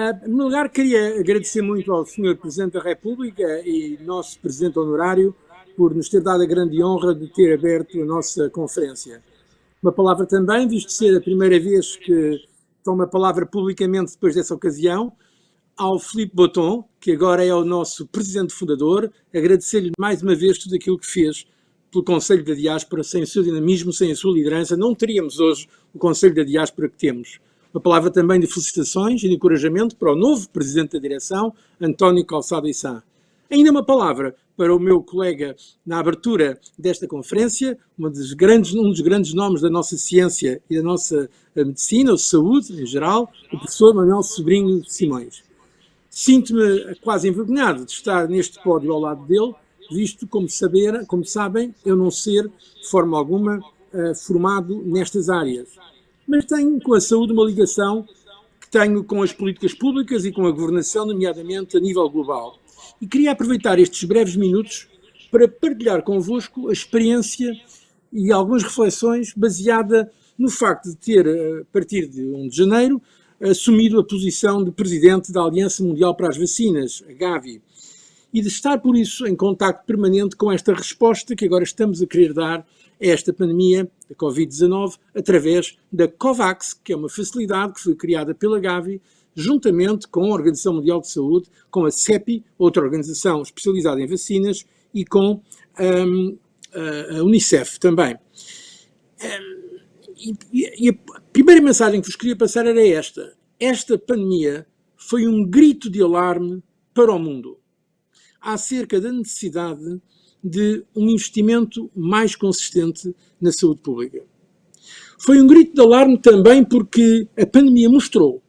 Em primeiro lugar, queria agradecer muito ao Sr. Presidente da República e nosso Presidente Honorário por nos ter dado a grande honra de ter aberto a nossa conferência. Uma palavra também, visto ser a primeira vez que tomo a palavra publicamente depois dessa ocasião, ao Philippe Botton, que agora é o nosso Presidente Fundador, agradecer-lhe mais uma vez tudo aquilo que fez pelo Conselho da Diáspora. Sem o seu dinamismo, sem a sua liderança, não teríamos hoje o Conselho da Diáspora que temos. Uma palavra também de felicitações e de encorajamento para o novo Presidente da Direção, António Calçada Issá. Ainda uma palavra para o meu colega na abertura desta conferência, um dos grandes nomes da nossa ciência e da nossa medicina, ou saúde em geral, o professor Manuel Sobrinho Simões. Sinto-me quase envergonhado de estar neste pódio ao lado dele, visto, como sabem, eu não ser, de forma alguma, formado nestas áreas. Mas tenho com a saúde uma ligação que tenho com as políticas públicas e com a governação, nomeadamente a nível global. E queria aproveitar estes breves minutos para partilhar convosco a experiência e algumas reflexões baseada no facto de ter, a partir de 1 de janeiro, assumido a posição de Presidente da Aliança Mundial para as Vacinas, a Gavi, e de estar, por isso, em contacto permanente com esta resposta que agora estamos a querer dar a esta pandemia da Covid-19 através da COVAX, que é uma facilidade que foi criada pela Gavi, juntamente com a Organização Mundial de Saúde, com a CEPI, outra organização especializada em vacinas, e com a Unicef também. E a primeira mensagem que vos queria passar era esta. Esta pandemia foi um grito de alarme para o mundo acerca da necessidade de um investimento mais consistente na saúde pública. Foi um grito de alarme também porque a pandemia mostrou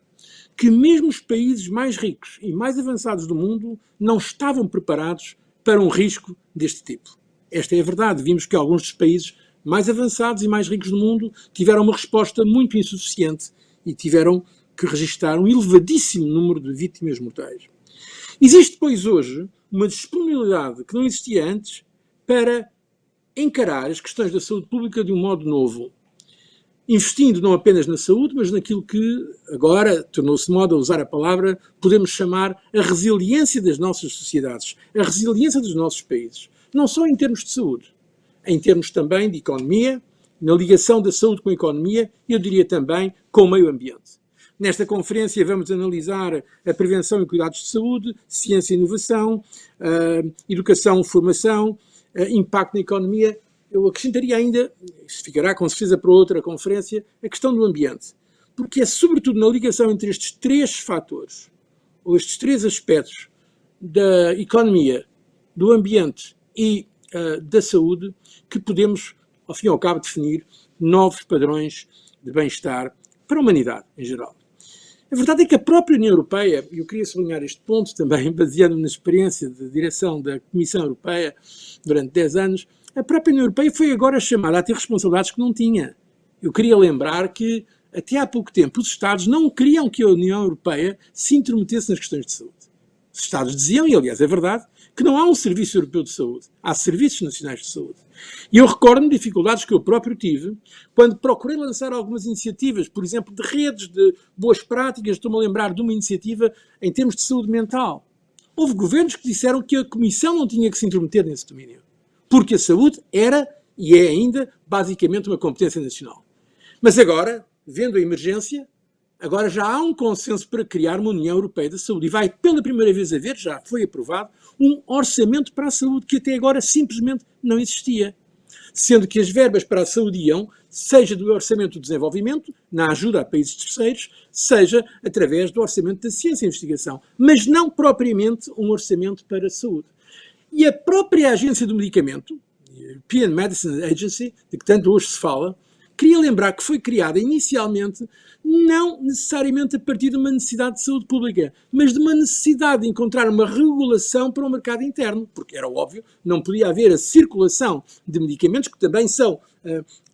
que mesmo os países mais ricos e mais avançados do mundo não estavam preparados para um risco deste tipo. Esta é a verdade. Vimos que alguns dos países mais avançados e mais ricos do mundo tiveram uma resposta muito insuficiente e tiveram que registrar um elevadíssimo número de vítimas mortais. Existe, pois, hoje uma disponibilidade que não existia antes para encarar as questões da saúde pública de um modo novo, investindo não apenas na saúde, mas naquilo que agora tornou-se de moda usar a palavra, podemos chamar a resiliência das nossas sociedades, a resiliência dos nossos países, não só em termos de saúde, em termos também de economia, na ligação da saúde com a economia e eu diria também com o meio ambiente. Nesta conferência vamos analisar a prevenção e cuidados de saúde, ciência e inovação, educação e formação, impacto na economia. Eu acrescentaria ainda, isso ficará com certeza para outra conferência, a questão do ambiente. Porque é sobretudo na ligação entre estes três fatores, ou estes três aspectos da economia, do ambiente e da saúde, que podemos, ao fim e ao cabo, definir novos padrões de bem-estar para a humanidade em geral. A verdade é que a própria União Europeia, e eu queria sublinhar este ponto também, baseado na experiência de direção da Comissão Europeia durante 10 anos, a própria União Europeia foi agora chamada a ter responsabilidades que não tinha. Eu queria lembrar que, até há pouco tempo, os Estados não queriam que a União Europeia se intrometesse nas questões de saúde. Os Estados diziam, e aliás é verdade, que não há um Serviço Europeu de Saúde, há Serviços Nacionais de Saúde. E eu recordo-me de dificuldades que eu próprio tive quando procurei lançar algumas iniciativas, por exemplo, de redes de boas práticas. Estou-me a lembrar de uma iniciativa em termos de saúde mental. Houve governos que disseram que a Comissão não tinha que se intrometer nesse domínio, porque a saúde era e é ainda basicamente uma competência nacional. Mas agora, vendo a emergência, agora já há um consenso para criar uma União Europeia da Saúde e vai pela primeira vez haver, já foi aprovado, um orçamento para a saúde que até agora simplesmente não existia. Sendo que as verbas para a saúde iam, seja do orçamento do desenvolvimento, na ajuda a países terceiros, seja através do orçamento da ciência e investigação, mas não propriamente um orçamento para a saúde. E a própria Agência do Medicamento, a European Medicines Agency, de que tanto hoje se fala, queria lembrar que foi criada inicialmente não necessariamente a partir de uma necessidade de saúde pública, mas de uma necessidade de encontrar uma regulação para o mercado interno, porque era óbvio, não podia haver a circulação de medicamentos, que também são,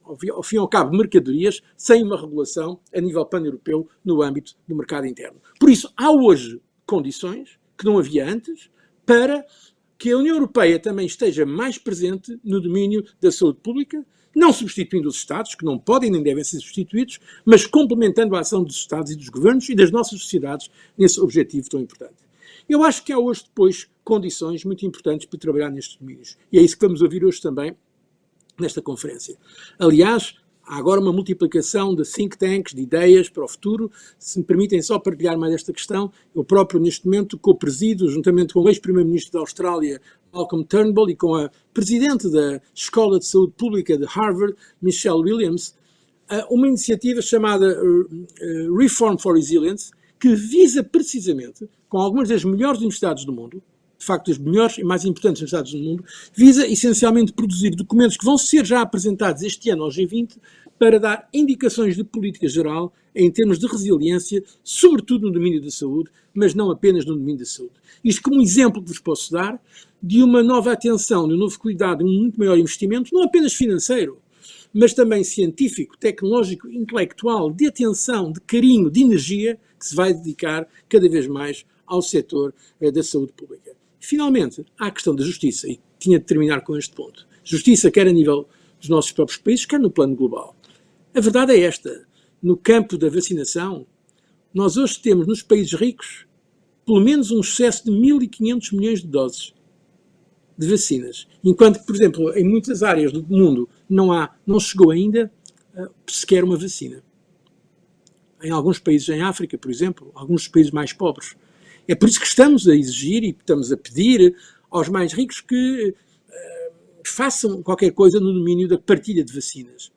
ao fim e ao cabo, mercadorias, sem uma regulação a nível pan-europeu no âmbito do mercado interno. Por isso, há hoje condições que não havia antes para que a União Europeia também esteja mais presente no domínio da saúde pública, não substituindo os Estados, que não podem nem devem ser substituídos, mas complementando a ação dos Estados e dos governos e das nossas sociedades nesse objetivo tão importante. Eu acho que há hoje, depois, condições muito importantes para trabalhar nestes domínios. E é isso que vamos ouvir hoje também nesta conferência. Aliás, há agora uma multiplicação de think tanks, de ideias para o futuro. Se me permitem só partilhar mais esta questão, eu próprio, neste momento, co-presido, juntamente com o ex-primeiro-ministro da Austrália, Malcolm Turnbull, e com a presidente da Escola de Saúde Pública de Harvard, Michelle Williams, uma iniciativa chamada Reform for Resilience, que visa precisamente, com algumas das melhores universidades do mundo, de facto das melhores e mais importantes universidades do mundo, visa essencialmente produzir documentos que vão ser já apresentados este ano ao G20 para dar indicações de política geral em termos de resiliência, sobretudo no domínio da saúde, mas não apenas no domínio da saúde. Isto como exemplo que vos posso dar de uma nova atenção, de um novo cuidado, de um muito maior investimento, não apenas financeiro, mas também científico, tecnológico, intelectual, de atenção, de carinho, de energia, que se vai dedicar cada vez mais ao setor da saúde pública. Finalmente, há a questão da justiça, e tinha de terminar com este ponto. Justiça quer a nível dos nossos próprios países, quer no plano global. A verdade é esta: no campo da vacinação, nós hoje temos nos países ricos pelo menos um excesso de 1.500 milhões de doses de vacinas, enquanto que, por exemplo, em muitas áreas do mundo não chegou ainda sequer uma vacina. Em alguns países em África, por exemplo, alguns países mais pobres. É por isso que estamos a exigir e estamos a pedir aos mais ricos que façam qualquer coisa no domínio da partilha de vacinas.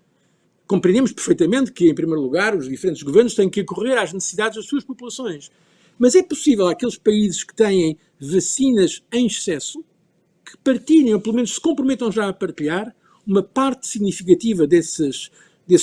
Compreendemos perfeitamente que, em primeiro lugar, os diferentes governos têm que acorrer às necessidades das suas populações. Mas é possível aqueles países que têm vacinas em excesso que partilhem, ou pelo menos se comprometam já a partilhar, uma parte significativa desses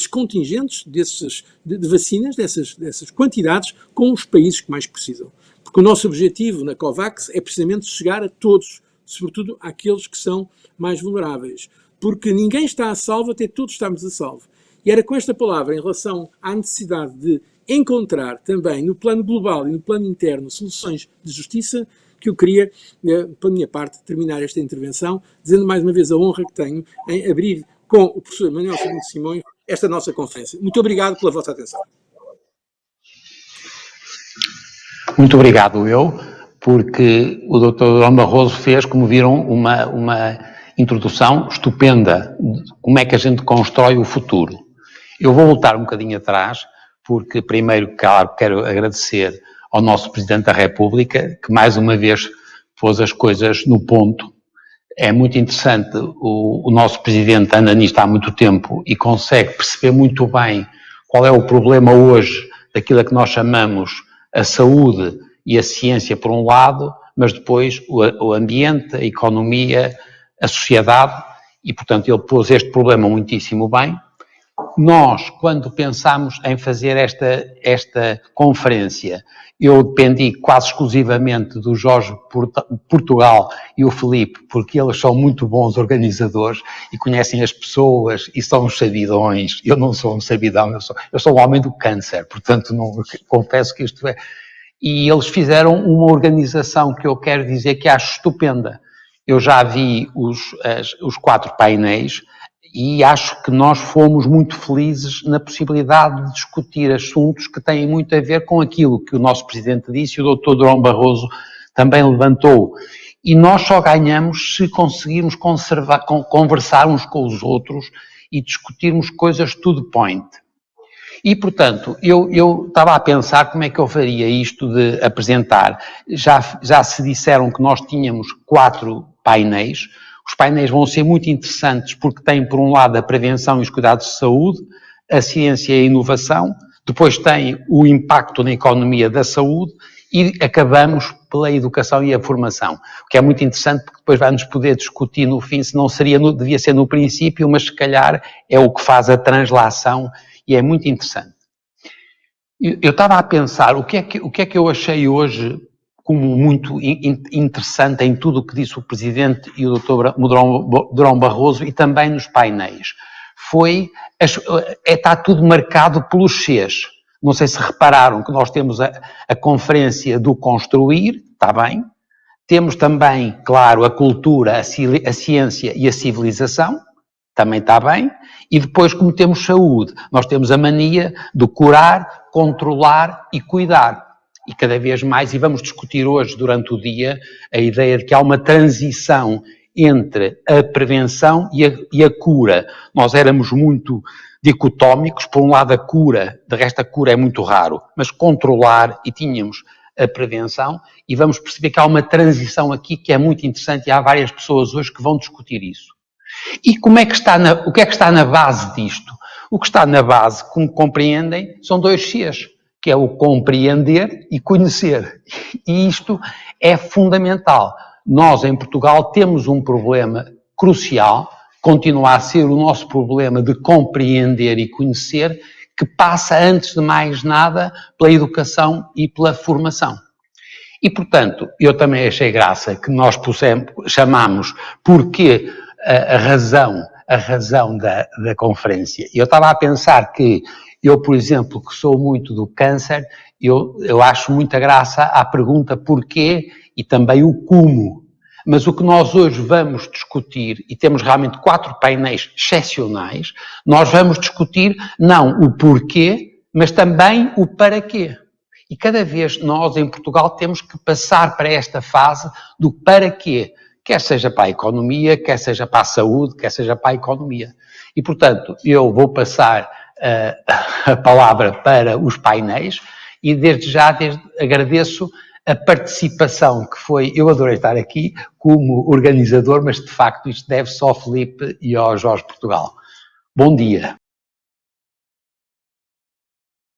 contingentes, de vacinas, dessas quantidades, com os países que mais precisam. Porque o nosso objetivo na COVAX é precisamente chegar a todos, sobretudo àqueles que são mais vulneráveis. Porque ninguém está a salvo até todos estamos a salvo. E era com esta palavra, em relação à necessidade de encontrar também no plano global e no plano interno soluções de justiça, que eu queria, pela minha parte, terminar esta intervenção, dizendo mais uma vez a honra que tenho em abrir com o professor Manuel Sobrinho de Simões esta nossa conferência. Muito obrigado pela vossa atenção. Muito obrigado eu, porque o Dr. Durão Barroso fez, como viram, uma introdução estupenda de como é que a gente constrói o futuro. Eu vou voltar um bocadinho atrás, porque primeiro, claro, quero agradecer ao nosso Presidente da República, que mais uma vez pôs as coisas no ponto. É muito interessante, o nosso Presidente anda nisto há muito tempo e consegue perceber muito bem qual é o problema hoje daquilo a que nós chamamos a saúde e a ciência por um lado, mas depois o ambiente, a economia, a sociedade, e portanto ele pôs este problema muitíssimo bem. Nós, quando pensamos em fazer esta conferência, eu dependi quase exclusivamente do Jorge Portugal e o Filipe, porque eles são muito bons organizadores e conhecem as pessoas e são uns sabidões. Eu não sou um sabidão, eu sou um homem do câncer, portanto confesso que isto é... E eles fizeram uma organização que eu quero dizer que acho estupenda. Eu já vi os 4 painéis, e acho que nós fomos muito felizes na possibilidade de discutir assuntos que têm muito a ver com aquilo que o nosso Presidente disse e o Dr. Durão Barroso também levantou. E nós só ganhamos se conseguirmos conversar uns com os outros e discutirmos coisas to the point. E, portanto, eu estava a pensar como é que eu faria isto de apresentar. Já se disseram que nós tínhamos 4 painéis. Os painéis vão ser muito interessantes porque têm, por um lado, a prevenção e os cuidados de saúde, a ciência e a inovação, depois tem o impacto na economia da saúde e acabamos pela educação e a formação, o que é muito interessante porque depois vai-nos poder discutir no fim se não devia ser no princípio, mas se calhar é o que faz a translação e é muito interessante. Eu estava a pensar o que é que eu achei hoje como muito interessante em tudo o que disse o Presidente e o Dr. Durão Barroso e também nos painéis. Está tudo marcado pelos Cs. Não sei se repararam que nós temos a conferência do construir, está bem, Temos também, claro, a cultura, a ciência e a civilização, também está bem. E depois, como temos saúde, nós temos a mania de curar, controlar e cuidar. E cada vez mais, e vamos discutir hoje durante o dia, a ideia de que há uma transição entre a prevenção e a cura. Nós éramos muito dicotómicos, por um lado a cura, de resto a cura é muito raro, mas controlar, e tínhamos a prevenção, e vamos perceber que há uma transição aqui que é muito interessante e há várias pessoas hoje que vão discutir isso. E como é que o que é que está na base disto? O que está na base, como compreendem, são dois Cs, que é o compreender e conhecer. E isto é fundamental. Nós, em Portugal, temos um problema crucial, continua a ser o nosso problema de compreender e conhecer, que passa, antes de mais nada, pela educação e pela formação. E, portanto, eu também achei graça que nós chamamos porque a razão da conferência. Eu estava a pensar que eu, por exemplo, que sou muito do câncer, eu acho muita graça à pergunta porquê e também o como. Mas o que nós hoje vamos discutir, e temos realmente 4 painéis excepcionais, nós vamos discutir não o porquê, mas também o para quê. E cada vez nós, em Portugal, temos que passar para esta fase do para quê, quer seja para a economia, quer seja para a saúde, quer seja para a economia. E, portanto, eu vou passar a palavra para os painéis e desde já agradeço a participação que foi, eu adorei estar aqui como organizador, mas de facto isto deve só ao Filipe e ao Jorge Portugal. Bom dia.